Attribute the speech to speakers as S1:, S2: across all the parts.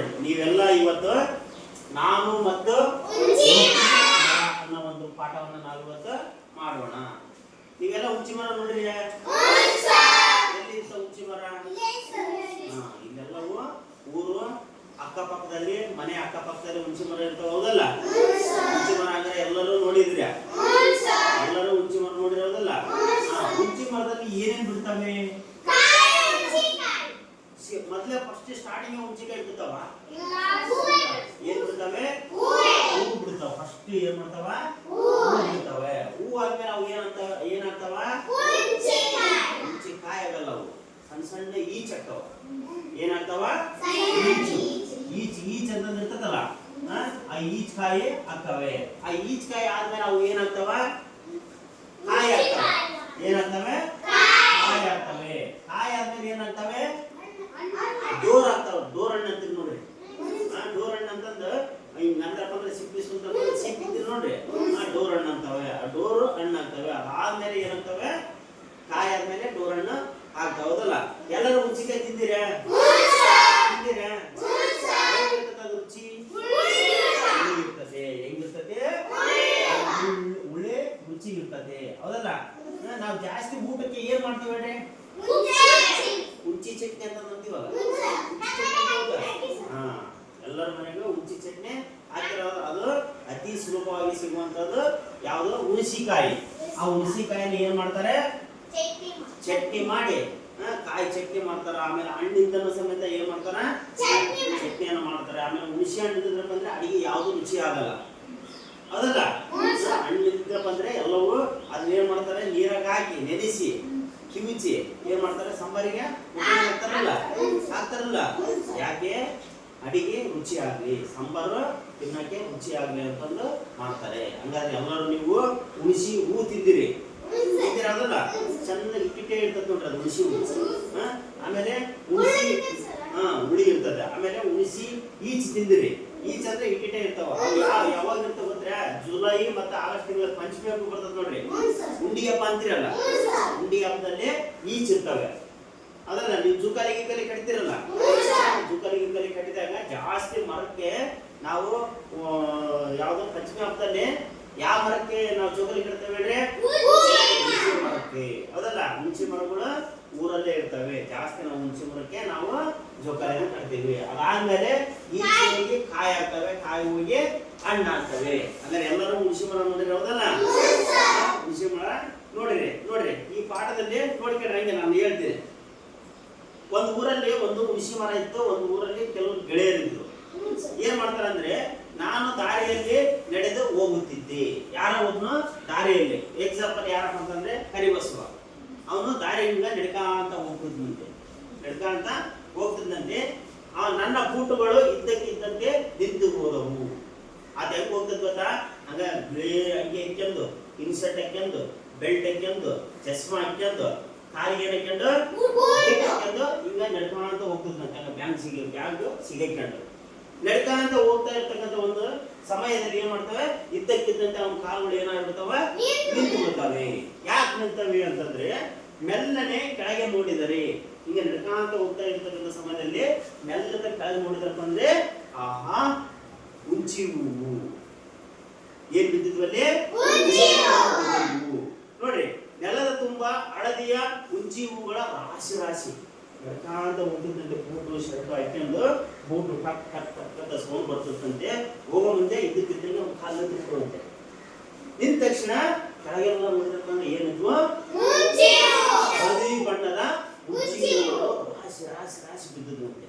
S1: ನೋಡ್ರಿ ನೀವೆಲ್ಲ ಇವತ್ತು ನಾನು ಮತ್ತು ಅನ್ನೋ ಒಂದು ಪಾಠವನ್ನು ನಾವು ಇವತ್ತು ಮಾಡೋಣ. ನೀವೆಲ್ಲ ಹುಂಚಿ ಮರ ನೋಡ್ರಿ, ಎಲ್ಲಿ ಹುಂಚಿ ಮರ? ಇಲ್ಲೆಲ್ಲವೂ ಊರು ಅಕ್ಕಪಕ್ಕದಲ್ಲಿ, ಮನೆ ಅಕ್ಕಪಕ್ಕದಲ್ಲಿ ಹುಂಚಿ ಮರ ಇರ್ತಾವ, ಹೌದಲ್ಲ? ಹುಂಚಿ ಮರ ಅಂದ್ರೆ ಎಲ್ಲರೂ ನೋಡಿದ್ರಿ, ಎಲ್ಲರೂ ಹುಂಚಿ ಮರ ನೋಡಿರೋದಲ್ಲ? ಹುಂಚಿ ಮರದಲ್ಲಿ ಏನೇನ್ ಬಿಡ್ತವೆ? ಮೊದಲೇ ಫಸ್ಟ್ ಸ್ಟಾರ್ಟಿಂಗ್ ಹುಂಚಿಕಾಯಿ ಬಿಡ್ತಾವ, ಏನ್ ಬಿಡ್ತವೆ? ಹೂವು ಬಿಡ್ತಾವ. ಫಸ್ಟ್ ಏನ್ ಮಾಡ್ತಾವ? ಹೂವು ಬಿಡ್ತವೆ. ಹೂವು ಆದ್ಮೇಲೆ ಅವು ಏನಾಗ್ತಾವ? ಹುಂಚಿಕಾಯಿ ಆಗಲ್ಲ, ಅವು ಸಣ್ಣ ಸಣ್ಣ ಈಚ್ ಆಗ್ತಾವ. ಏನಾಗ್ತಾವ? ಈಚ್ ಅಂತ ಇರ್ತದಲ್ಲ, ಆ ಈಚ್ ಕಾಯಿ ಆಗ್ತವೆ. ಆ ಈಚ್ ಕಾಯಿ ಆದ್ಮೇಲೆ ಅವು ಏನಾಗ್ತಾವ? ಕಾಯಿ ಆಗ್ತವೆ. ಏನಾಗ್ತವೆ? ಕಾಯಿ ಆಗ್ತವೆ. ಕಾಯಿ ಆದ್ಮೇಲೆ ಏನಾಗ್ತವೆ? ಡೋರ್ ಆಗ್ತಾವ. ಡೋರ್ ಹಣ್ಣು ಅಂತೀವಿ ನೋಡ್ರಿ. ಡೋರ್ ಹಣ್ಣು ಅಂತಂದ ಹಿಂಗ್ ನಂದಪ್ಪ ಅಂದ್ರೆ ಸಿಕ್ಕಿದ್ರಿ ನೋಡ್ರಿ, ಡೋರ್ ಹಣ್ಣು ಅಂತವೆ. ಆ ಡೋರ್ ಹಣ್ಣು ಆಗ್ತವೆ. ಅದಾದ್ಮೇಲೆ ಏನಾಗ್ತವೆ? ಕಾಯಿ ಆದ್ಮೇಲೆ ಡೋರ್ ಹಣ್ಣು ಆಗ್ತಾವ, ಹೌದಲ್ಲ? ಎಲ್ಲರೂ ಹುಂಚಿಕಾಯಿ ತಿಂದಿರ? ಹೇಗಿರ್ತದೆ ರುಚಿ? ಇರ್ತದೆ. ಹೆಂಗಿರ್ತದೆ? ಒಳ್ಳೆ ರುಚಿ ಇರ್ತದೆ, ಹೌದಲ್ಲ? ನಾವು ಜಾಸ್ತಿ ಊಟಕ್ಕೆ ಏನ್ ಮಾಡ್ತೀವಿ ಹೇಳ್ರಿ? ಹುಂಚಿ ಚಟ್ನಿ ಅಂತ ಅಂತೀವಲ್ಲ, ಎಲ್ಲರ ಮನೆಗೂ ಹುಂಚಿ ಚಟ್ನಿ ಹಾಕಿರೋದು. ಅದು ಅತಿ ಸುಲಭವಾಗಿ ಸಿಗುವಂತದ್ದು ಯಾವುದು? ಹುಣಸಿಕಾಯಿ. ಆ ಹುಣಸಿಕಾಯಿನ ಏನ್ ಮಾಡ್ತಾರೆ? ಚಟ್ನಿ ಮಾಡಿ, ಕಾಯಿ ಚಟ್ನಿ ಮಾಡ್ತಾರ. ಆಮೇಲೆ ಹಣ್ಣಿಂದನೂ ಸಮೇತ ಏನ್ ಮಾಡ್ತಾರ? ಚಟ್ನಿಯನ್ನು ಮಾಡ್ತಾರೆ. ಆಮೇಲೆ ಹುಣಸಿ ಹಣ್ಣಿದ್ರೆ ಬಂದ್ರೆ ಅಡಿಗೆ ಯಾವ್ದು ರುಚಿ ಆಗಲ್ಲ, ಅದಲ್ಲ? ಹಣ್ಣಿದ್ರೆ ಬಂದ್ರೆ ಎಲ್ಲವೂ ಅದನ್ನ ಏನ್ ಮಾಡ್ತಾರೆ? ನೀರಾಗ ಹಾಕಿ ನೆನೆಸಿ ಕಿವಿಚಿ ಏನ್ ಮಾಡ್ತಾರೆ? ಸಾಂಬಾರಿಗೆ ಹಾಕ್ತಾರಲ್ಲ. ಯಾಕೆ? ಅಡಿಗೆ ರುಚಿ ಆಗ್ಲಿ, ಸಾಂಬಾರು ತಿನ್ನಕ್ಕೆ ರುಚಿ ಆಗ್ಲಿ ಅಂತಂದು ಮಾಡ್ತಾರೆ. ಹಂಗಾದ್ರೆ ಎಲ್ಲರೂ ನೀವು ಹುಣಸಿ ಹೂ ತಿಂದಿರಿ, ಅದಲ್ಲ? ಚೆನ್ನಾಗಿ ಇಟ್ಟಿಟ್ಟೆ ಇರ್ತದೆ ನೋಡ್ರಿ ಅದು ಹುಣಸಿ ಹೂ. ಆಮೇಲೆ ಹುಣಸಿ ಹುಳಿ ಇರ್ತದೆ. ಆಮೇಲೆ ಹುಣಸಿ ಈಚ್ ತಿಂದಿರಿ. ಈಚ್ ಅಂದ್ರೆ ಇಟ್ಟಿಟ್ಟೆ ಇರ್ತಾವ. ಯಾವಾಗ ಇರ್ತಾವ ಗೊತ್ತಾ? ಜುಲೈ ಮತ್ತೆ ಆಗಸ್ಟ್ ತಿಂಗಳ ಪಂಚಮಿ ಹಬ್ಬ ಬರ್ತದೆ ನೋಡ್ರಿ, ಉಂಡಿ ಹಬ್ಬ ಅಂತೀರಲ್ಲ. ಉಂಡಿ ಹಬ್ಬದಲ್ಲಿ ಈಚ್ ಇರ್ತವೆ, ಅದಲ್ಲ? ನೀವು ಜುಕಾಲಿ ಗಿಕಾಲಿ ಕಟ್ತಿರಲ್ಲ, ಜುಕಾಲಿ ಗಿಕಾಲಿ ಕಟ್ಟಿದಾಗ ಜಾಸ್ತಿ ಮರಕ್ಕೆ ನಾವು ಯಾವ್ದೋ ಪಂಚಮಿ ಹಬ್ಬದಲ್ಲಿ ಯಾವ ಮರಕ್ಕೆ ನಾವು ಜೋಕಾಲಿ ಕಟ್ತೇವೆ ಹೇಳ್ರಿ? ಹುಣಸಿ ಮರಕ್ಕೆ, ಹೌದಲ್ಲ? ಹುಣಸಿ ಮರಗಳು ಊರಲ್ಲೇ ಇರ್ತವೆ ಜಾಸ್ತಿ. ನಾವು ಹುಣಸಿ ಮರಕ್ಕೆ ನಾವು ಜೋಕಾಲಿನ ಕಟ್ತೀವಿ. ಅದಾದ್ಮೇಲೆ ಈಚೆಗೆ ಕಾಯಿ ಆಗ್ತವೆ, ಕಾಯಿ ಹೋಗಿ ಹಣ್ಣು ಆಗ್ತವೆ. ಅಂದ್ರೆ ಎಲ್ಲರೂ ಹುಣಸಿ ಮರ ನೋಡಿರಿ, ಹೌದಲ್ಲ? ಹುಣಸಿ ಮರ ನೋಡ್ರಿ. ಈ ಪಾಠದಲ್ಲಿ ನೋಡ್ಕೊಂಡ್ರೆ ಹಂಗೆ ನಾನು ಹೇಳ್ತೀನಿ. ಒಂದು ಊರಲ್ಲಿ ಒಂದು ಹುಣಸಿ ಮರ ಇತ್ತು. ಒಂದು ಊರಲ್ಲಿ ಕೆಲವು ಗೆಳೆಯರಿದ್ರು. ಏನ್ ಮಾಡ್ತಾರೆ ಅಂದ್ರೆ, ನಾನು ದಾರಿಯಲ್ಲಿ ನಡೆದು ಹೋಗುತ್ತಿದ್ದೆ. ಯಾರ ಒಬ್ನು ದಾರಿಯಲ್ಲಿ, ಎಕ್ಸಾಂಪಲ್ ಯಾರಪ್ಪ ಅಂತಂದ್ರೆ ಕರಿಬಸವ. ಅವನು ದಾರಿಯಿಂದ ನಡ್ಕಾಂತ ಹೋಗ್ತಿದ್ದಂತೆ ನನ್ನ ಬೂಟುಗಳು ಇದ್ದಕ್ಕಿದ್ದಂತೆ ನಿಂತು ಹೋದವು. ಅದ ಹೆಂಗ್ ಹೋಗ್ತದ ಗೊತ್ತಾ? ಹಂಗ ಗ್ರೇ ಅಂಗಿ ಹಾಕ್ಯಂದು, ಇನ್ಸರ್ಟ್ ಹಾಕ್ಯಂದು, ಬೆಲ್ಟ್ ಹಾಕ್ಯಂದು, ಚಸ್ಮಾ ಹಾಕ್ಯಂದು, ಕಾಲಿಗೆ ಹಾಕ್ಯಂಡು ಹಿಂಗ ನಡ್ಕೊಂತ ಹೋಗ್ತಿದ್ದಂತೆ. ಬ್ಯಾಂಕ್ ಸಿಗಕೊಂಡು ನಡ್ಕೊಂತ ಹೋಗ್ತಾ ಇರ್ತಕ್ಕಂಥ ಒಂದು ಸಮಯದಲ್ಲಿ ಏನ್ ಮಾಡ್ತವೆ? ಇದ್ದಕ್ಕಿದ್ದಂತೆ ಅವನ ಕಾಲುಗಳು ಏನಾಗ್ಬಿಡ್ತಾವ? ನಿಂತು ಬಿಡ್ತಾವೆ. ಯಾಕೆ ನಿಲ್ತವೆ ಅಂತಂದ್ರೆ, ಮೆಲ್ಲನೆ ಕೆಳಗೆ ನೋಡಿದರೆ, ಹಿಂಗ ನಡ್ಕೊಂತ ಹೋಗ್ತಾ ಇರ್ತಕ್ಕಂಥ ಸಮಯದಲ್ಲಿ ಮೆಲ್ಲದ ಕೆಳಗೆ ನೋಡಿದ್ರಪ್ಪ ಅಂದ್ರೆ, ಆಹಾ, ಹುಂಚಿ ಹೂವು ಏನ್ ಬಿದ್ದಿದ್ವಲ್ಲಿ? ನೋಡ್ರಿ, ನೆಲದ ತುಂಬಾ ಹಳದಿಯ ಹುಂಚಿ ಹೂಗಳ ರಾಶಿ ರಾಶಿ ನಡ್ಕಾಂತ ಹೋಗ್ತಿದ್ದಂತೆ. ಬೂಟು ಶರ್ಟ್ ಹಾಕ್ಯಂದು ಬೂಟು ಟಕ್ ಟಕ್ ಟಕ್ ಅಂತ ಸೌಂಡ್ ಬರ್ತಿತ್ತಂತೆ. ಹೋಗೋ ಮುಂದೆ ಇದ್ದಕ್ಕಿದ್ದಂಗೆ ಒಂದು ಕಾಲು ತಿಳ್ಕೊಳ್ಳುತ್ತೆ. ನಿಂತ ತಕ್ಷಣ ಕೆಳಗೆಲ್ಲ ನೋಡಿದ್ರಪ್ಪ ಏನಿದ್ವು? ಹಳದಿ ಬಣ್ಣದ ಹುಂಚಿ ಹೂಗಳು ರಾಶಿ ರಾಶಿ ರಾಶಿ ಬಿದ್ದಿದ್ವಂತೆ,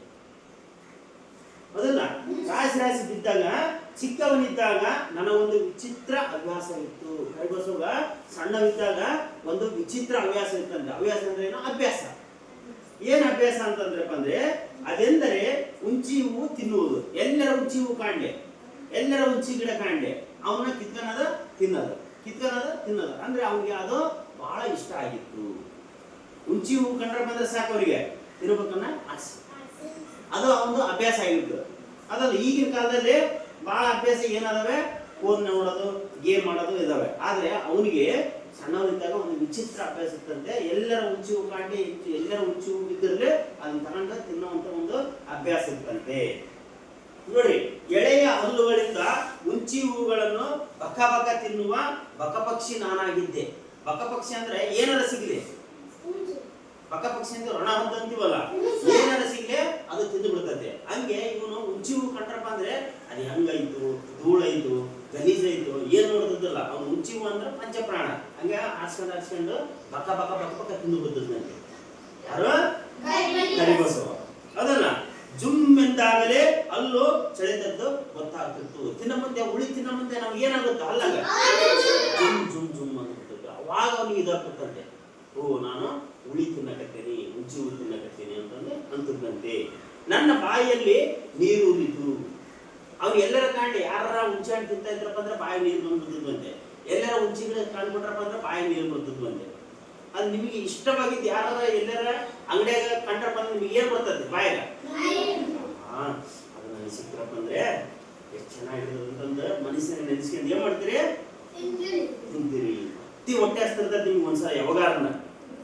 S1: ಅದಲ್ಲ? ರಾಶಿ ರಾಶಿ ಬಿದ್ದಾಗ ಚಿಕ್ಕವನಿದ್ದಾಗ ನನ್ನ ಒಂದು ವಿಚಿತ್ರ ಹವ್ಯಾಸ ಇತ್ತು. ಕರಿಬಸವ ಸಣ್ಣವಿದ್ದಾಗ ಒಂದು ವಿಚಿತ್ರ ಹವ್ಯಾಸ ಇತ್ತಂದ್ರೆ, ಹವ್ಯಾಸ ಅಂದ್ರೆ ಏನು? ಅಭ್ಯಾಸ. ಏನ್ ಅಭ್ಯಾಸ ಅಂತಂದ್ರಪ್ಪ ಅಂದ್ರೆ, ಅದೆಂದರೆ ಹುಂಚಿ ಹೂವು ತಿನ್ನುವುದು. ಎಲ್ಲರ ಹುಂಚಿ ಹೂವು ಕಾಣ್ಲೆ, ಎಲ್ಲರ ಹುಂಚಿ ಗಿಡ ಕಾಣ್ಲೆ, ಅವನ್ನ ಕಿತ್ಕೊಳ್ಳೋದು ತಿನ್ನೋದು ಅಂದ್ರೆ ಅವನಿಗೆ ಅದು ಬಹಳ ಇಷ್ಟ ಆಗಿತ್ತು. ಹುಂಚಿ ಹೂವು ಕಂಡ್ರೆ ಬಂದ್ರೆ ಸಾಕು ಅವರಿಗೆ ತಿನ್ಬೇಕನ್ನ ಆಸೆ. ಅದು ಅವನು ಅಭ್ಯಾಸ ಆಗಿತ್ತು, ಅದಲ್ಲ? ಈಗಿನ ಕಾಲದಲ್ಲಿ ಬಹಳ ಅಭ್ಯಾಸ ಏನದಾವೆ? ಫೋನ್ ನೋಡೋದು, ಗೇಮ್ ಮಾಡೋದು ಇದಾವೆ. ಆದ್ರೆ ಅವನಿಗೆ ಸಣ್ಣವನಿದ್ದಾಗ ಒಂದು ವಿಚಿತ್ರ ಅಭ್ಯಾಸ ಇತ್ತಂತೆ. ಎಲ್ಲರ ಹುಂಚಿ ಹೂ ಕಾಂಡಿ, ಎಲ್ಲರ ಹುಂಚಿ ಹೂ ಇದ್ದರೆ ಅದನ್ನ ತಗೊಂಡು ತಿನ್ನುವಂತ ಒಂದು ಅಭ್ಯಾಸ ಇತ್ತಂತೆ. ನೋಡಿ, ಎಳೆಯ ಹಲ್ಲುಗಳಿಂದ ಉಂಚಿ ಹೂಗಳನ್ನು ಬಕ ಬಕ ತಿನ್ನುವ ಬಕಪಕ್ಷಿ ನಾನಾಗಿದ್ದೆ. ಬಕಪಕ್ಷಿ ಅಂದ್ರೆ ಏನಾರ ಸಿಗ್ಲಿ, ಬಕಪಕ್ಷಿ ಅಂತ ರಣ ಹದ್ದು ಅಂತೀವಲ್ಲ, ಏನಾರ ಸಿಗ್ಲಿ ಅದು ತಿಂದು ಬಿಡ್ತದೆ. ಹಂಗೆ ಇವನು ಉಂಚಿ ಹೂ ಕಂಡ್ರಪ್ಪ ಅಂದ್ರೆ ಅದು ಹೆಂಗಾಯ್ತು, ಧೂಳಾಯ್ತು, ಗಲೀಜಾಯ್ತು, ಏನ್ ನೋಡ್ತದಲ್ಲ ಅವ್ನು. ಉಂಚಿ ಹೂ ಅಂದ್ರೆ ಪಂಚಪ್ರಾಣ. ಹಂಗ ಆಡ್ಸ್ಕೊಂಡು ಬಕ ಬಕ ಬಕ ಬಕ ತಿಂದು ಬಿಡ್ತದಂತೆ. ಯಾರು? ಕರಿಬಸವ. ಅದನ್ನ ಜುಮ್ ಎಂದಾಗಲೇ ಅಲ್ಲೂ ಚಳಿದದ್ದು ಗೊತ್ತಾಗ್ತಿತ್ತು. ತಿನ್ನ ಮುಂದೆ ಉಳಿ ತಿನ್ನ ಮುಂದೆ ನಮ್ಗೆ ಏನಾಗುತ್ತೆ ಅಲ್ಲಾಗ ಜುಮ್ ಜುಮ್ ಜುಮ್ ಅಂತಿರ್ತದೆ. ಅವಾಗ ಅವನಿಗೆ ಇದಾಗ್ತಂತೆ, ಓ ನಾನು ಉಳಿ ತಿನ್ನಕತ್ತೇನೆ, ಉಂಚಿ ಹೂ ತಿನ್ನಕತ್ತೇನೆ ಅಂತಂದ್ರೆ ಅಂತದಂತೆ. ನನ್ನ ಬಾಯಿಯಲ್ಲಿ ನೀರು ಉರಿತು. ಅವ್ನು ಎಲ್ಲರ ಕಾಂಡಿ ಯಾರ ಹುಂಚಿ ಹಣ್ಣು ತಿಂತ ಇದ್ರಪ್ಪ ಅಂದ್ರೆ ಬಾಯಿ ನೀರು ಬಂದ್ಬಿಟ್ಟಿದ್ವಂತೆ. ಎಲ್ಲರ ಹುಂಚಿಗಳು ಕಂಡ್ಬಿಟ್ರಪ್ಪ ಅಂದ್ರೆ ಬಾಯಿ ನೀರು ಬಂದಿದ್ವಂತೆ. ಅದು ನಿಮಗೆ ಇಷ್ಟವಾಗಿದ್ದು ಯಾರ ಎಲ್ಲರ ಅಂಗಡಿಯಾಗ ಕಂಡ್ರಪ್ಪ ಅಂದ್ರೆ ನಿಮಗೆ ಏನ್ ಬರ್ತದೆ ಬಾಯಾಗ? ಅದು ನನಗೆ ಸಿಕ್ಕ್ರಪ್ಪ ಅಂದ್ರೆ ಎಷ್ಟು ಚೆನ್ನಾಗಿರೋದು ಅಂತಂದ್ರೆ ಮನುಷ್ಯನ ನೆನೆಸ್ಕೊಂಡು ಏನ್ ಮಾಡ್ತೀರಿ? ತಿಂತೀರಿ. ಅತಿ ಹೊಟ್ಟೆ ಹಸ್ತಿರ್ತದೆ ನಿಮ್ಗೆ ಒಂದ್ಸಲ ಯಾವಾಗಾರನ.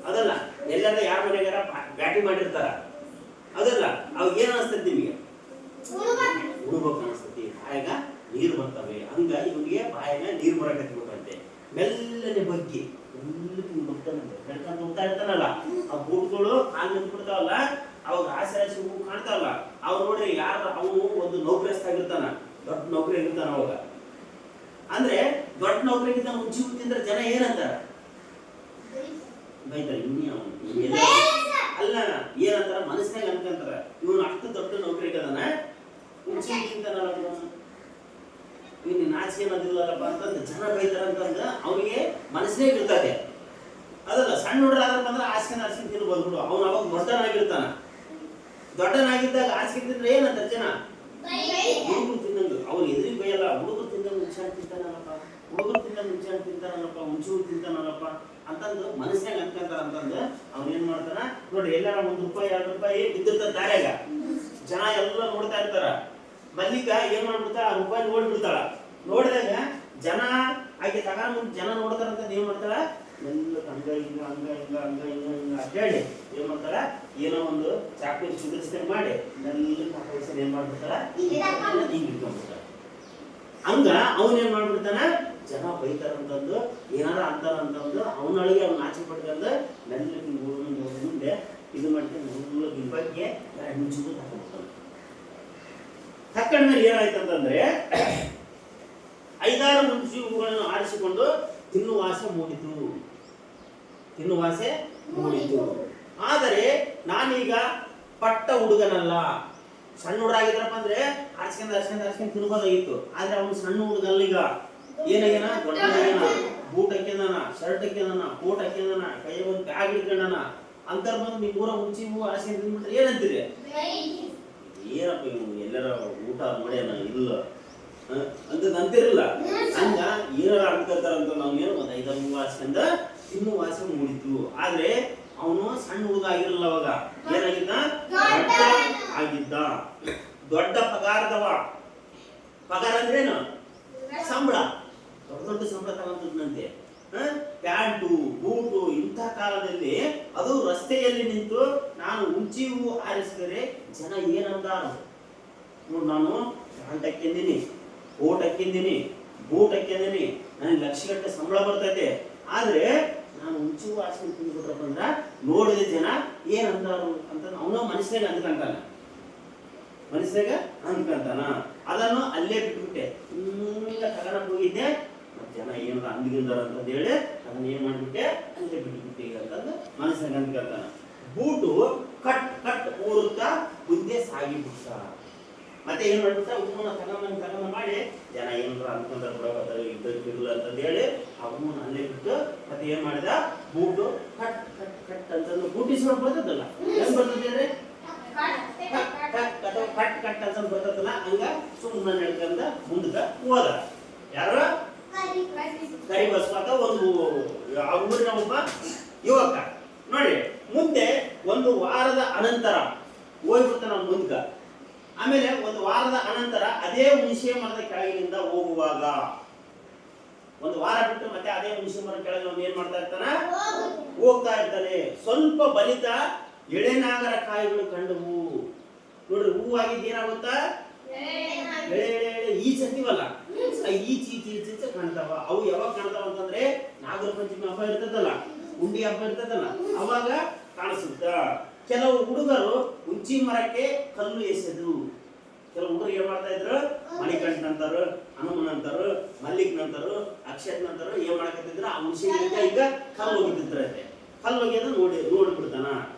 S1: ಅದಲ್ಲ ಎಲ್ಲಾರ ಯಾರ ಮನೆಗಾರ ಬ್ಯಾಟಿ ಮಾಡಿರ್ತಾರ, ಅದಲ್ಲ ಅವಾಗ ಏನ್ ಅನಿಸ್ತದೆ ನಿಮಗೆ? ಉಣ್ಬೇಕು ಅನಿಸ್ತತಿ, ಬಾಯಾಗ ನೀರು ಬರ್ತವೆ. ಹಂಗ ಇವನಿಗೆ ಬಾಯಾಗ ನೀರು ಬರಕತ್ಬಿಟ್ರಂತೆ. ಮೆಲ್ಲನೆ ಬಗ್ಗಿ ಬೆಳ್ಕೊಂತ ಹೋಗ್ತಾ ಇರ್ತಾನಲ್ಲ, ಆ ಬೂಟ್ಗಳು ಕಾಲು ನಿಂತ್ಬಿಡ್ತಾವಲ್ಲ, ಅವಾಗ ಆಸೆ ಆಸೆ ಹೂ ಕಾಣ್ತಾವಲ್ಲ, ಅವ್ರು ನೋಡ್ರಿ ಯಾರ ಅವನು ಒಂದು ನೌಕರಿಸ್ತಾಗಿರ್ತಾನ, ದೊಡ್ಡ ನೌಕರಿ ಆಗಿರ್ತಾನ. ಅವಾಗ ಅಂದ್ರೆ ದೊಡ್ಡ ನೌಕರಿಗಿಂತ ಮುಂಚೆ ತಿಂದ್ರೆ ಜನ ಏನಂತಾರ? ಬೈತಾರೆ. ಅಲ್ಲ ಏನಂತಾರ ಮನಸ್ಸಿನಾಗ ಅನ್ಕಂತಾರ, ಇವನು ಅಷ್ಟು ದೊಡ್ಡ ನೌಕರಿಗದಾನ, ಮುಂಚೆ ತಿಂತಾನಲ್ಲ, ಇವ್ನು ನಾಚಿಕೆ ಅನ್ನೋದಿಲ್ಲಪ್ಪ ಅಂತಂದು ಜನ ಬೈತಾರ ಅಂತಂದ ಅವನಿಗೆ ಮನಸ್ಸಿನಾಗ ಇರ್ತದೆ. ಅದಲ್ಲ ಸಣ್ಣ ಹುಡುಗ ಆದ್ರಪ್ಪ ಅಂದ್ರೆ ಆಸ್ಕಿನ ತಿಂದು ಬಂದ್ಬಿಡು. ಅವನು ಅವಾಗ ದೊಡ್ಡನಾಗಿರ್ತಾನ. ದೊಡ್ಡನಾಗಿದ್ದಾಗ ಆಸ್ಕೆ ತಿಂದ್ರೆ ಏನಂತ ಜನ? ಹುಡುಗರು ತಿನ್ನಂಗ. ಅವ್ರು ಎದುರಿಗೆ ಬೈಯಲ್ಲ, ಹುಡುಗರು ತಿಂದಂಗ ಮುಂಚೆ ತಿಂತಾನಲ್ಲಪ್ಪ, ಹುಡುಗರು ತಿಂದಂಗ ಮುಂಚೆ ತಿಂತಾನಲ್ಲಪ್ಪ, ಮುಂಚೆ ತಿಂತಾನಲ್ಲಪ್ಪ ಅಂತಂದು ಮನಸ್ಸಿನಾಗ ಅನ್ಕಂತಾರ ಅಂತಂದು ಅವ್ನು ಏನ್ ಮಾಡ್ತಾನ ನೋಡ್ರಿ. ಎಲ್ಲಾರ ₹1 ₹2 ಬಿದ್ದಿರ್ತಾರ ದಾರ್ಯಾಗ, ಜನ ಎಲ್ಲ ನೋಡ್ತಾ ಇರ್ತಾರ. ಮಲ್ಲಿಕ ಏನ್ ಮಾಡ್ಬಿಡ್ತಾಳ, ಆ ರೂಪಾಯಿ ನೋಡ್ಬಿಡ್ತಾಳ. ನೋಡಿದಾಗ ಜನ ಆಕೆ ತಗೊಂಡ್ ಜನ ನೋಡ್ತಾರಂತ ಏನ್ ಮಾಡ್ತಾಳ, ಮೆಲ್ಲ ಹಂಗ ಹಿಂಗ ಹಂಗ ಹಿಂಗ ಹಂಗ ಹಿಂಗ ಹಿಂಗ ಅಡ್ಡಾಡಿ ಏನ್ ಮಾಡ್ತಾಳ, ಏನೋ ಒಂದು ಚಾಕ್ಲೇಟ್ ಸುಧಾರಿಸ್ದಂಗ ಮಾಡಿ ಮೆಲ್ಲ ಪೈಸೆ ಏನ್ ಮಾಡ್ಬಿಡ್ತಾಳ, ಹಿಂಗ್ ಇಟ್ಕೊಂಡ್ಬಿಡ್ತಾಳ. ಹಂಗ ಅವನ್ ಏನ್ ಮಾಡ್ಬಿಡ್ತಾನ, ಜನ ಬೈತಾರಂತಂದು ಏನಾರ ಅಂತಾರ ಅಂತಂದು ಅವನೊಳಗೆ ಅವ್ನ ಆಚೆ ಪಡ್ಕೊಂಡು ಮೆಲ್ಲ ಮುಂದೆ ಇದು ಮಾಡ್ಕೊಂಡು ಮೆಲ್ಲ ಬಗ್ಗೆ 2 ನಿಮಿಷ ತಗೊಂಡ್ಬಿಡ್ತಾನೆ. ತಕ್ಕಂಡ್ಮೇಲೆ ಏನಾಯ್ತಂತಂದ್ರೆ 5-6 ಮುಂಚಿ ಹೂಗಳನ್ನು ಆರಿಸಿಕೊಂಡು ತಿನ್ನುವಾಸೆ ಮೂಡಿತು. ಆದರೆ ನಾನೀಗ ಪಟ್ಟ ಹುಡುಗನಲ್ಲ. ಸಣ್ಣ ಹುಡುಗ ಆಗಿದ್ರಪ್ಪ ಅಂದ್ರೆ ಆರಿಸ್ಕೊಂಡು ತಿನ್ಬೋದಾಗಿತ್ತು. ಆದ್ರೆ ಅವನು ಸಣ್ಣ ಹುಡುಗಲ್ಲ. ಈಗ ಏನಾಗ್ಯಾನ, ದೊಡ್ಡನಾಗ್ಯಾನ. ಬೂಟ್ ಹಾಕ್ಯಂದಾನ, ಶರ್ಟ್ ಹಾಕ್ಯಂದಾನ, ಕೋಟ್ ಹಾಕ್ಯಂದಾನ, ಕೈಯ ಒಂದು ಬ್ಯಾಗ್ ಹಿಡ್ಕೊಂಡಾನ. ಅಂತರ ಬಂದು ನೀವು ಊರ ಮುಂಚಿ ಹೂ ಆರಿಸ್ಕೊಂಡು ತಿನ್ಬಿಟ್ರೆ ಏನಂತೀರಿ? ಏನಪ್ಪ ಇವ್ನು ಎಲ್ಲರ ಊಟ ಮಾಡ್ಯಾನ ಇಲ್ಲ ಅಂತ ಅಂತಿರಲ್ಲ. ಹಂಗ ಏನಾರ ಅನ್ಕೋತಾರಂತ ನಾವೇನು ಒಂದು 5-6 ಹೂ ಆರಿಸ್ಕೊಂಡ ತಿನ್ನು ವಾಸೆ ಮೂಡಿತು. ಆದ್ರೆ ಅವನು ಸಣ್ಣ ಹುಡುಗ ಆಗಿರಲ್ಲ. ಅವಾಗ ಏನಾಗಿದ್ದ, ದೊಡ್ಡ ಆಗಿದ್ದ. ದೊಡ್ಡ ಪಗಾರದವ. ಪಗಾರ ಅಂದ್ರೇನು? ಸಂಬಳ. ದೊಡ್ಡ ಸಂಬಳ ತಗೊಂತಂತೆ. Pant boot. ಇಂಥ ಕಾಲದಲ್ಲಿ ಅದು ರಸ್ತೆಯಲ್ಲಿ ನಿಂತು ನಾನು ಉಂಚಿ ಹೂ ಆರಿಸಿದರೆ ಜನ ಏನಂದಾರ ನೋಡು, ನಾನು ಪ್ಯಾಂಟ್ ಹಾಕ್ಯಂದಿನಿ, ಕೋಟ್ ಹಾಕ್ಯಂದಿನಿ, ಬೂಟ್ ಹಾಕ್ಯಂದಿನಿ, ನನಗೆ ಲಕ್ಷಗಟ್ಟಲೆ ಸಂಬಳ ಬರ್ತೈತೆ. ಆದ್ರೆ ನಾನು ಉಂಚಿ ಹೂ ಆರಿಸ್ಕೊಂಡು ತಿಂದ್ಬಿಟ್ರಪ್ಪ ಅಂದ್ರ ನೋಡಿದ ಜನ ಏನಂದಾರು ಅಂತ ಅವನ ಮನಸ್ಸಿನಾಗ ಅನ್ಕಂತಾನ. ಅದನ್ನು ಅಲ್ಲೇ ಬಿಟ್ಬಿಟ್ಟೆ. ತಗೊಂಡಕ್ ಹೋಗಿದ್ದೆ, ಜನ ಏನಾರ ಅಂದಿಗಿಂದಾರ ಅಂತಂದು ಹೇಳಿ ಅದನ್ನ ಏನ್ ಮಾಡ್ಬಿಟ್ಟೆ, ಅಲ್ಲೇ ಬಿಟ್ಬಿಟ್ಟೆ ಅಂತಂದು ಮನಸ್ಸಿನಾಗ ಅನ್ಕಂತಾನ. ಬೂಟು ಕಟ್ ಊರುತ್ತಾ ಮುಂದೆ ಸಾಗಿಬಿಟ್ಟ. ಮತ್ತೆ ಏನ್ ಮಾಡ್ಬಿಟ್ಟ, ಉಮ್ಮನ ತಗೊಂಬ ಮಾಡಿ ಜನ ಏನಾರ ಅನ್ಕೊಂಡ್ರ ಬಿಡೋದಾರ ಇದ್ದಿಲ್ಲ ಅಂತಂದು ಹೇಳಿ ಆ ಉಮ್ಮನ ಅಲ್ಲೇ ಬಿಟ್ಟು ಮತ್ತೆ ಏನ್ ಮಾಡಿದ, ಬೂಟು ಕಟ್ ಅಂತಂದು ಬೂಟಿಸ್ಕೊಂಡು ಬರ್ತದಲ್ಲ, ಹೆಂಗ್ ಬರ್ತದೆ ಕಟ್ ಅಂತ ಬರ್ತದಲ್ಲ, ಹಂಗ ಸುಮ್ಮನೆ ನಡ್ಕೊಂಡ ಮುಂದಕ್ಕ ಹೋದ. ಯಾರು? ಕರಿಬಸವ ಒಂದು ಆ ಊರಿನ ಒಬ್ಬ ಯುವಕ. ನೋಡಿ, ಮುಂದೆ 1 ವಾರದ ಅನಂತರ ಹೋಗ್ಬಿಡ್ತಾನ ಮುಂದ್ಕ. ಆಮೇಲೆ 1 ವಾರದ ಅನಂತರ ಅದೇ ಹುಣಸೆ ಮರದ ಕೆಳಗಿನಿಂದ ಹೋಗುವಾಗ, 1 ವಾರ ಬಿಟ್ಟು ಮತ್ತೆ ಅದೇ ಹುಣಸೆ ಮರದ ಕೆಳಗೆ ಅವ್ನು ಏನ್ ಮಾಡ್ತಾ ಇರ್ತಾನ, ಹೋಗ್ತಾ ಇರ್ತಾನೆ. ಸ್ವಲ್ಪ ಬಲಿತ ಎಳೆನಾಗರ ಕಾಯಿಗಳು ಕಂಡವು. ನೋಡ್ರಿ, ಹೂವಾಗಿದ್ದು ಏನಾಗುತ್ತಾ, ಎಳೆ ಎಳೆ ಎಳೆ ಈಚ್ ಅಂತೀವಲ್ಲ, ಆ ಈಚ್ ಕಾಣ್ತಾವ. ಅವು ಯಾವಾಗ ಕಾಣ್ತಾವ ಅಂತಂದ್ರೆ ನಾಗರ ಪಂಚಮಿ ಹಬ್ಬ ಇರ್ತದಲ್ಲ, ಉಂಡಿ ಹಬ್ಬ ಇರ್ತದಲ್ಲ, ಅವಾಗ ಕಾಣಿಸುತ್ತ. ಕೆಲವು ಹುಡುಗರು ಹುಂಚಿ ಮರಕ್ಕೆ ಕಲ್ಲು ಎಸೆದು, ಕೆಲವು ಹುಡುಗರು ಏನ್ ಮಾಡ್ತಾ ಇದ್ರು, ಮಣಿಕಂಠನಂತರು, ಹನುಮನಂತರು, ಮಲ್ಲಿಕ್ನಂತರು, ಅಕ್ಷತ್ನಂತರು ಏನ್ ಮಾಡಕತ್ತಿದ್ರು, ಆ ಹುಣಸಿ ಈಗ ಕಲ್ಲು ಹೋಗಿದ್ರಂತೆ. ಕಲ್ಲು ಹೋಗ್ಯದು ನೋಡಿಬಿಡ್ತಾನ.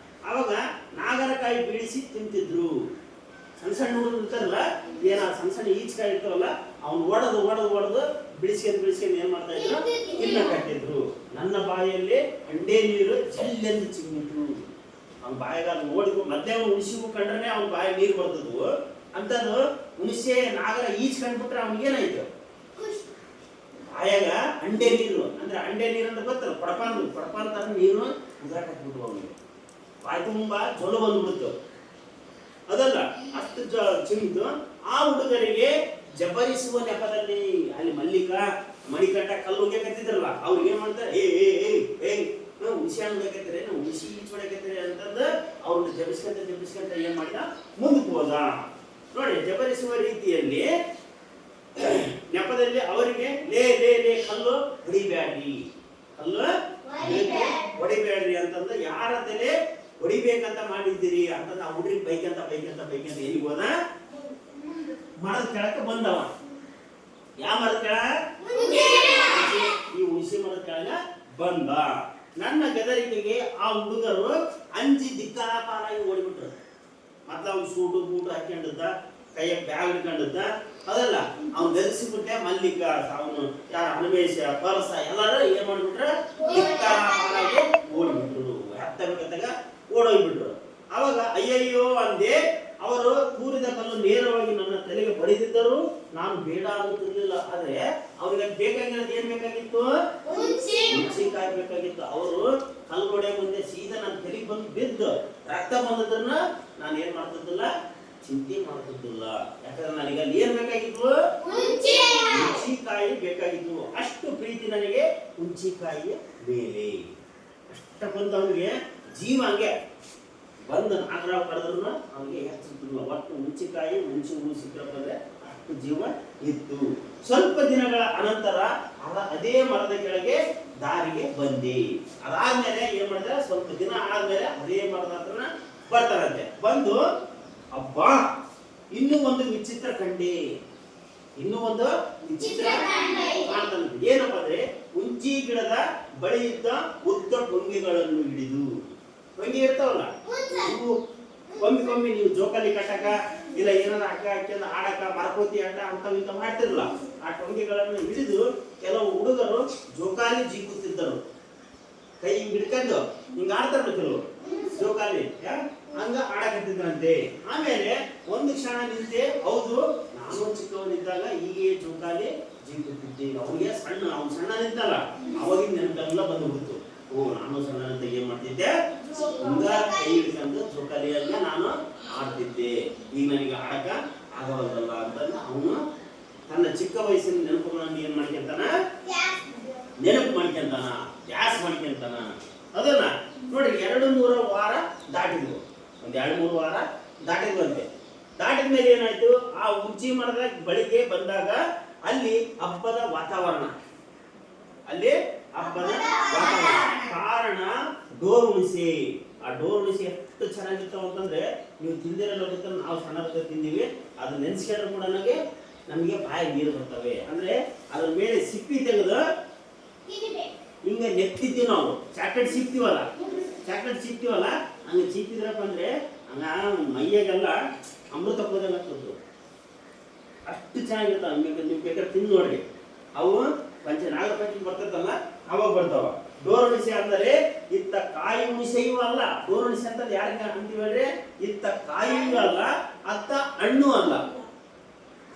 S1: ಅವಾಗ ನಾಗರಕಾಯಿ ಬೀಳಿಸಿ ತಿಂತಿದ್ರು. ಸಣ್ಣ ಸಣ್ಣ ಹುಡುಗರು ಇರ್ತಾರಲ್ಲ, ಏನ ಸಣ್ಣ ಸಣ್ಣ ಈಚಕಾಯಿ ಇರ್ತಾವಲ್ಲ, ಅವ್ನು ಒಡೆದು ಬಿಡಿಸ್ಕೊಂಡು ಏನ್ ಮಾಡ್ತಾ ಇದ್ರು, ತಿನ್ನ ಕಟ್ಟಿದ್ರು. ನನ್ನ ಬಾಯಲ್ಲಿ ಅಂಡೇ ನೀರು ಜಲ್ಲೆಂದು ಚಿಮ್ಮಿತು. ಅವ್ನ ಬಾಯಿಗ ನೋಡಿದ್ರು, ಮತ್ತೆ ಅವ್ನು ಹುಣಸಿಗೂ ಕಂಡ್ರೆ ಅವ್ನ ಬಾಯಿ ನೀರು ಬರ್ತದ್ವು. ಅಂತದ್ದು ಹುಣಸೆ ನಾಗರ ಈಚ್ ಕಂಡ್ಬಿಟ್ರೆ ಅವ್ನಿಗೇನಾಯ್ತು, ಬಾಯಾಗ ಅಂಡೆ ನೀರು. ಅಂದ್ರೆ ಅಂಡೆ ನೀರು ಅಂತ ಗೊತ್ತಲ್ಲ, ಪಡಪಾನ್ ತರ ನೀರು ಉದಾಟ ಹಾಕ್ಬಿಟ್ರು ಅವನಿಗೆ. ಬಾಯಿ ತುಂಬಾ ಜೊಲು ಬಂದ್ಬಿಡ್ತು. ಅದಲ್ಲ, ಅಷ್ಟು ಚಿಮ್ಮಿತು. ಆ ಹುಡುಗರಿಗೆ ಜಬರಿಸುವ ನೆಪದಲ್ಲಿ ಅಲ್ಲಿ ಮಲ್ಲಿಕ ಮಣಿಕಂಠ ಕಲ್ಲು ಹೋಗ್ಯಾಕತ್ತಿದ್ರಲ್ಲ, ಅವ್ರಿಗೆ ಏನ್ ಮಾಡ್ತಾರೆ, ಹುಣಸಿ ಹಣ್ಣು ಹೊಡ್ಯಾಕತ್ತೀರಿ, ಹುಣಸಿ ಈಚ್ ಹೊಡ್ಯಾಕತ್ತೀರಿ ಅಂತಂದು ಅವ್ರನ್ನ ಜಬಿಸ್ಕೊಂತ ಏನ್ ಮಾಡಿದ, ಮುಂದಕ್ಕೆ ಹೋದ. ನೋಡಿ, ಜಬರಿಸುವ ರೀತಿಯಲ್ಲಿ ನೆಪದಲ್ಲಿ ಅವರಿಗೆ ಲೇ ಕಲ್ಲು ಹೊಡಿಬ್ಯಾಡ್ರಿ ಅಂತಂದ್ರೆ ಯಾರ ತಲೆ ಹೊಡಿಬೇಕಂತ ಮಾಡಿದ್ದೀರಿ ಅಂತಂದ ಆ ಹುಡುಗಿ ಬೈಕಂತ ಎಲ್ಲಿಗೆ ಹೋದ, ಮರದ ಕೆಳಕ್ಕೆ ಬಂದವ. ಯಾವ ಮರದ ಕೆಳ, ಈ ಹುಣಸಿ ಮರದ ಕೆಳಗ ಬಂದ. ನನ್ನ ಗದರಿಕೆಗೆ ಆ ಹುಡುಗರು ಅಂಜಿ ದಿಕ್ಕಾಪಾಲಾಗಿ ಓಡಿಬಿಟ್ರು. ಮತ್ತೆ ಅವ್ನು ಸೂಟು ಬೂಟು ಹಾಕೊಂಡಿದ್ದ, ಕೈಯ ಬ್ಯಾಗ್ ಹಿಡ್ಕೊಂಡಿದ್ದ. ಅದಲ್ಲ, ಅವ್ನು ಧರಿಸಿಬಿಟ್ಟೆ. ಮಲ್ಲಿಕ, ಅವನು ಯಾರ ಹನುಮೇಶ, ಪರಸ ಎಲ್ಲರೂ ಏನ್ ಮಾಡ್ಬಿಟ್ರ, ದಿಕ್ಕಾಪಾಲಾಗಿ ಓಡಿಬಿಟ್ರು. ಹತ್ತಬೇಕತ್ತಾಗ ಓಡೋಗ್ಬಿಟ್ರು. ಅವಾಗ ಅಯ್ಯಯ್ಯೋ ಅಂದೆ. ಅವರು ತೂರಿದ ಕಲ್ಲು ನೇರವಾಗಿ ನನ್ನ ತಲೆಗೆ ಬಡಿದಿದ್ದರು. ನಾನು ಬೇಡ ಅನ್ನುತ್ತಿರ್ಲಿಲ್ಲ. ಆದ್ರೆ ಅವ್ರಿಗೆ ಬೇಕಾಗಿರೋದು ಏನ್ ಬೇಕಾಗಿತ್ತು, ಹುಣಸಿಕಾಯಿ ಬೇಕಾಗಿತ್ತು. ಅವರು ಕಲ್ಲು ಹೊಡೆಯ ಮುಂದೆ ಸೀದಾ ನನ್ನ ತಲೆಗೆ ಬಂದು ಬಿದ್ದು ರಕ್ತ ಬಂದದನ್ನ ನಾನು ಏನ್ ಮಾಡ್ತಿದ್ದಿಲ್ಲ, ಚಿಂತೆ ಮಾಡ್ತಿದ್ದಿಲ್ಲ. ಯಾಕಂದ್ರೆ ನನಗೆ ಅಲ್ಲಿ ಏನ್ ಬೇಕಾಗಿತ್ತು, ಹುಣಸಿಕಾಯಿ ಬೇಕಾಗಿತ್ತು. ಅಷ್ಟು ಪ್ರೀತಿ ನನಗೆ ಹುಣಸಿಕಾಯಿಯ ಮೇಲೆ. ಅಷ್ಟ ಬಂದು ಅವನಿಗೆ ಜೀವ ಹಂಗೆ ಬಂದು ನಾಗರಾವ್ ಕರೆದ್ರು ಅವನಿಗೆ ಹೆಚ್ಚಿಲ್ಲ. ಒಟ್ಟು ಹುಣಸಿಕಾಯಿ ಹುಣಸಿ ಸಿಕ್ಕಪ್ಪ ಅಂದ್ರೆ ಅಷ್ಟು ಜೀವ ಇತ್ತು. ಸ್ವಲ್ಪ ದಿನಗಳ ಅನಂತರ ಅದೇ ಮರದ ಕೆಳಗೆ ದಾರಿಗೆ ಬಂದೆ. ಅದಾದ್ಮೇಲೆ ಏನ್ ಮಾಡಿದ್ರೆ, ಸ್ವಲ್ಪ ದಿನ ಆದ್ಮೇಲೆ ಅದೇ ಮರದ ಹತ್ರ ಬರ್ತಾರಂತೆ. ಬಂದು ಅಬ್ಬಾ ಇನ್ನೂ ಒಂದು ವಿಚಿತ್ರ ಕಂಡೆ, ಕಾಣ್ತಾನಂತೆ. ಏನಪ್ಪ ಅಂದ್ರೆ, ಹುಂಚಿ ಗಿಡದ ಬಳಿ ಇದ್ದ ಉದ್ದ ಕೊಂಗೆಗಳನ್ನು ಹಿಡಿದು, ಕೊಂಗೆ ಇರ್ತಾವಲ್ಲ ಇವು, ಕೊಮ್ಮಿ ನೀವು ಜೋಕಾಲಿ ಕಟ್ಟಕ ಇಲ್ಲ ಏನಾರ ಹಗ್ಗ ಹಾಕ್ಯಂದು ಆಡಕ, ಮರಕೋತಿ ಆಟ ಅಂತ ಮಾಡ್ತಿರಲ್ಲ, ಆ ಟೊಂಗೆಗಳನ್ನು ಹಿಡಿದು ಕೆಲವು ಹುಡುಗರು ಜೋಕಾಲಿ ಜೀಗುತ್ತಿದ್ದರು. ಕೈ ಹಿಡ್ಕೊಂಡು ಹಿಂಗ ಆಡ್ತಾರಲ್ಲ ಕೆಲವು ಜೋಕಾಲಿ, ಹಂಗ ಆಡಕತ್ತಿದ್ರಂತೆ. ಆಮೇಲೆ ಒಂದು ಕ್ಷಣ ನಿಂತೆ, ಹೌದು ನಾನು ಚಿಕ್ಕವನಿದ್ದಾಗ ಹೀಗೆ ಜೋಕಾಲಿ ಜೀಗುತ್ತಿದ್ದೆ. ಅವ್ನಿಗೆ ಅವ್ನು ಸಣ್ಣ ನಿಂತಲ್ಲ, ಅವಾಗಿನ ನೆನಪೆಲ್ಲ ಬಂದುಬಿಡ್ತು. ಓ, ನಾನು ಸಣ್ಣ ಅಂತ ಏನ್ ಮಾಡ್ತಿದ್ದೆ, ಹಂಗ ಕೈ ಹಿಡ್ಕೊಂಡು ಜೋಕಾಲಿಯನ್ನ ನಾನು ಆಡ್ತಿದ್ದೆ. ಈಗ ನನಗೆ ಆಡಕ ಆಗವಲ್ದಲ್ಲ ಅಂತ ಅವನು ತನ್ನ ಚಿಕ್ಕ ವಯಸ್ಸಿನ ನೆನಪುಗಳನ್ನು ಏನ್ ಮಾಡ್ಕೊಂತಾನ, ನೆನಪು ಮಾಡ್ಕೊಂತಾನ, ಡ್ಯಾಸ್ ಮಾಡ್ಕೊಂತಾನ. ಅದನ್ನ ನೋಡಿ, 2-3 ವಾರ ದಾಟಿದ್ವು. ಒಂದ್ 2-3 ವಾರ ದಾಟಿದ್ವಂತೆ. ದಾಟಿದ ಮೇಲೆ ಏನಾಯ್ತು, ಆ ಹುಂಚಿ ಮರದ ಬಳಿಗೆ ಬಂದಾಗ ಅಲ್ಲಿ ಹಬ್ಬದ ವಾತಾವರಣ. ಕಾರಣ ಡೋರ್ ಹುಣಸಿ. ಆ ಡೋರ್ ಹುಣಸಿ ಎಷ್ಟು ಚೆನ್ನಾಗಿರ್ತಾವ ಅಂತಂದ್ರೆ, ನೀವು ತಿಂದಿರಲ್ಲ ಗೊತ್ತ, ನಾವು ಸಣ್ಣದಾಗ ತಿಂದಿವಿ. ಅದು ನೆನ್ಸ್ಕೊಂಡ್ರೆ ಕೂಡ ನಮಗೆ ಬಾಯಿ ನೀರು ಬರ್ತವೆ. ಅಂದ್ರೆ ಅದ್ರ ಮೇಲೆ ಸಿಪ್ಪಿ ತೆಗೆದು ಹಿಂಗ ನೆತ್ತಿದ್ವಿ ನಾವು. ಚಾಕ್ಲೇಟ್ ಸಿಕ್ತೀವಲ್ಲ ಹಂಗ ಚೀಪಿದ್ರಪ್ಪ ಅಂದ್ರೆ ಹಂಗ ಮೈಯಾಗೆಲ್ಲ ಅಮೃತ ಹೋದಂಗ ಆಗ್ತದ್ದು. ಅಷ್ಟು ಚೆನ್ನಾಗಿರ್ತಾವ. ನೀವು ಬೇಕಾದ್ರೆ ತಿಂದು ನೋಡ್ರಿ. ಅವು ನಾಗರ ಪಂಚಮಿ ಬರ್ತದಲ್ಲ, ಅವಾಗ ಬರ್ತಾವ. ಡೋರ್ ಹುಣಸೆ ಅಂದರೆ ಇತ್ತ ಕಾಯಿ ಹುಣಸೆಯೂ ಅಲ್ಲ. ಡೋರ್ ಹುಣಸೆ ಅಂತ ಯಾರಿಗೆ ಅಂತೀವಿ ಹೇಳ್ರಿ, ಇತ್ತ ಕಾಯಿಯೂ ಅಲ್ಲ, ಅತ್ತ ಹಣ್ಣು ಅಲ್ಲ.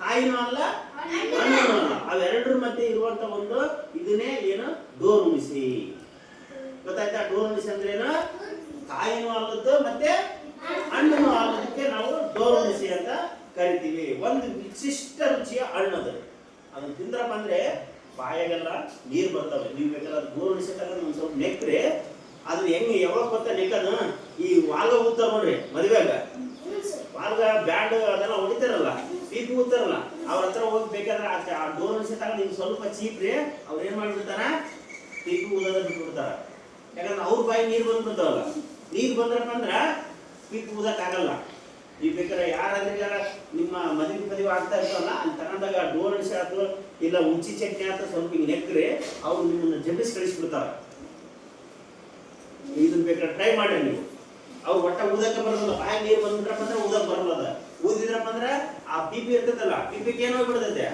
S1: ಕಾಯಿನೂ ಅಲ್ಲ, ಹಣ್ಣು ಅಲ್ಲ. ಅವೆರಡರ ಮಧ್ಯೆ ಇರುವಂತ ಒಂದು ಇದನ್ನೇ ಏನು, ಡೋರ್ ಹುಣಸಿ. ಗೊತ್ತಾಯ್ತಾ? ಡೋರ್ ಹುಣಸಿ ಅಂದ್ರೆ ಏನು, ಕಾಯಿನೂ ಅಲ್ಲದ್ದು ಮತ್ತೆ ಹಣ್ಣು ಆಗೋದಕ್ಕೆ ನಾವು ಡೋರ್ ಹುಣಸಿ ಅಂತ ಕರಿತೀವಿ. ಒಂದು ವಿಶಿಷ್ಟ ರುಚಿಯ ಹಣ್ಣದು. ಅದನ್ನ ತಿಂದ್ರಪ್ಪ ಅಂದ್ರೆ ಬಾಯಾಗೆಲ್ಲ ನೀರು ಬರ್ತವೆ. ನೀವು ಬೇಕಾದ್ರೆ ಡೋರ್ ಹುಣಸಿ ತಗೊಂಡು ಒಂದು ಸ್ವಲ್ಪ ನೆಕ್ರೆ ಅದು ಹೆಂಗೆ ಯಾವಾಗ ಗೊತ್ತಾ ನೆಕ್ಕದು, ಈ ವಾಲ್ಗ ಊದ್ತಾರ ನೋಡ್ರಿ ಮದುವೆಗ, ವಾಲ್ಗ ಬ್ಯಾಂಡ್ ಅದೆಲ್ಲ ಹೊಡಿತಾರಲ್ಲ, ಪೀಪಿ ಊದ್ತಾರಲ್ಲ ಅವ್ರ ಹತ್ರ ಹೋಗಿ ಬೇಕಾದ್ರೆ ಆ ಡೋರ್ ಅನ್ಸಿ ತಗೊಂಡು ನಿಮ್ಗೆ ಸ್ವಲ್ಪ ಚೀಪ್ರಿ ಅವ್ರು ಏನ್ ಮಾಡ್ಬಿಡ್ತಾರ ಪೀಪಿ ಊದೋದ ಬಿಟ್ಬಿಡ್ತಾರ. ಯಾಕಂದ್ರೆ ಅವ್ರ ಬಾಯಿ ನೀರು ಬಂದ್ಬಿಡ್ತಾವಲ್ಲ, ನೀರು ಬಂದ್ರಪ್ಪ ಅಂದ್ರ ಪೀಪಿ ಊದಕ್ ಆಗಲ್ಲ. ನೀವು ಬೇಕಾದ್ರೆ ಯಾರಾದ್ರೂ ನಿಮ್ಮ ಮದುವೆ ಆಗ್ತಾ ಇರ್ತಾವಲ್ಲ ಅಲ್ಲಿ ತಗೊಂಡಾಗ ಡೋರ್ ಅನ್ಸಿ ಆಯ್ತು ಇಲ್ಲ ಉಂಚಿ ಚಟ್ನಿ ಆಯ್ತು ಸ್ವಲ್ಪ ಹಿಂಗೆ ನೆಕ್ಕ್ರೆ ಅವ್ರು ನಿಮ್ಮನ್ನ ಜಂಬಿಸಿ ಕಳಿಸ್ಬಿಡ್ತಾರ. ಇದನ್ನ ಬೇಕಾದ್ರೆ ಟ್ರೈ ಮಾಡಿ ನೀವು. ಅವ್ರು ಒಟ್ಟ ಊದಕ್ಕೆ ಬರೋದಿಲ್ಲ, ಬಾಯಿ ನೀರು ಬಂದ್ಬಿಟ್ರಪ್ಪ ಅಂದ್ರೆ ಊದಕ್ ಬರಲ್ಲ. ಅದ ಊದಿದ್ರಪ್ಪ ಅಂದ್ರೆ ಆ ಪಿಪಿ ಇರ್ತದಲ್ಲ, ಪಿಪಿಗೆ ಏನು ಹೋಗ್ಬಿಡ್ತೈತೆ,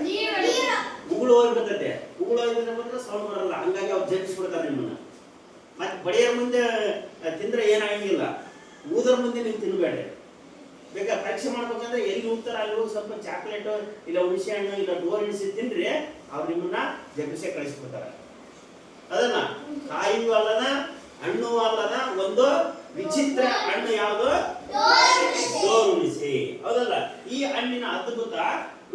S1: ಉಗುಳು ಹೋಗ್ಬಿಡ್ತೈತೆ. ಉಗುಳು ಹೋಗಿದ್ರಪ್ಪ ಅಂದ್ರೆ ಸೌಂಡ್ ಬರಲ್ಲ. ಹಂಗಾಗಿ ಅವ್ರು ಜಂಬಿಸ್ಬಿಡ್ತಾರೆ ನಿಮ್ಮನ್ನ. ಮತ್ತೆ ಬಡಿಯರ ಮುಂದೆ ತಿಂದ್ರೆ ಏನಾಗಂಗಿಲ್ಲ, ಊದರ ಮುಂದೆ ನೀವು ತಿನ್ಬೇಡ್ರಿ. ಬೇಕಾ ಪರೀಕ್ಷೆ ಮಾಡ್ಬೇಕಂದ್ರೆ ಎಲ್ಲಿ ಹೋಗ್ತಾರ ಅಲ್ಲಿ ಹೋಗಿ ಸ್ವಲ್ಪ ಚಾಕ್ಲೇಟ್ ಇಲ್ಲ ಹುಣಸೆ ಹಣ್ಣು ಇಲ್ಲ ಡೋರ್ ಎಣಿಸಿ ತಿನ್ರಿ, ಅವ್ರು ನಿಮ್ಮನ್ನ ಜಂಬಿಸೆ ಕಳಿಸ್ಬಿಡ್ತಾರೆ. ಅದನ್ನ ಕಾಯಿಯೂ ಅಲ್ಲದ ಹಣ್ಣು ಅಲ್ಲದ ಒಂದು ವಿಚಿತ್ರ ಹಣ್ಣು ಯಾವುದು? ಡೋರ್ ಹುಣಸೆ. ಹೌದಲ್ಲ? ಈ ಹಣ್ಣಿನ ಅದ್ಭುತ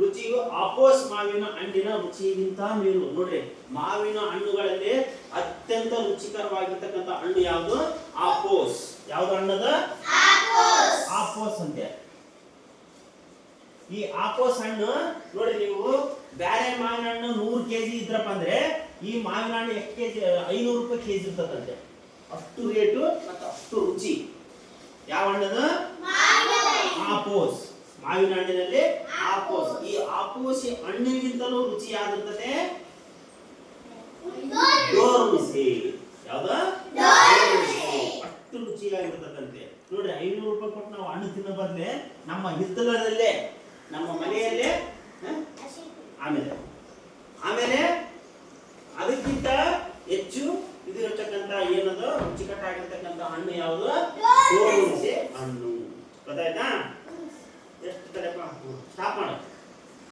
S1: ರುಚಿಯು ಆಪೋಸ್ ಮಾವಿನ ಹಣ್ಣಿನ ರುಚಿಗಿಂತ ಮೇಲು. ನೋಡ್ರಿ, ಮಾವಿನ ಹಣ್ಣುಗಳಲ್ಲಿ ಅತ್ಯಂತ ರುಚಿಕರವಾಗಿರ್ತಕ್ಕಂಥ ಹಣ್ಣು ಯಾವುದು? ಆಪೋಸ್. ಯಾವ್ದು ಹಣ್ಣದ? ಆಪೋಸ್ ಅಂತೆ. ಈ ಆಪೋಸ್ ಹಣ್ಣು ನೋಡ್ರಿ, ನೀವು ಬ್ಯಾರೆ ಮಾವಿನ ಹಣ್ಣು 100 kg ಇದ್ರಪ್ಪ ಅಂದ್ರೆ ಈ ಮಾವಿನ ಹಣ್ಣು ಎಷ್ಟು ಕೆಜಿ? 500 ರೂಪಾಯಿ ಕೆಜಿ ಇರ್ತದಂತೆ. ಅಷ್ಟು ರೇಟು ಮತ್ತು ಅಷ್ಟು ರುಚಿ. ಯಾವ ಹಣ್ಣದ? ಆಪೋಸ್. ಮಾವಿನ ಹಣ್ಣಿನಲ್ಲಿ ಆಪೋಸ್. ಈ ಆಪೋಸ್ ಹಣ್ಣಿಗಿಂತಲೂ ರುಚಿ ಯಾವ್ದಿರ್ತದೆ? ಡೋರ್ ಹುಣಸೆ. ಯಾವ್ದ? ಅಷ್ಟು ರುಚಿಯಾಗಿರ್ತದಂತೆ. ನೋಡ್ರಿ, 500 ರೂಪಾಯಿ ಕೊಟ್ಟು ನಾವು ಹಣ್ಣು ತಿನ್ನೋ ಬದಲೇ ನಮ್ಮ ಹಿತ್ತಲದಲ್ಲೇ ನಮ್ಮ ಮನೆ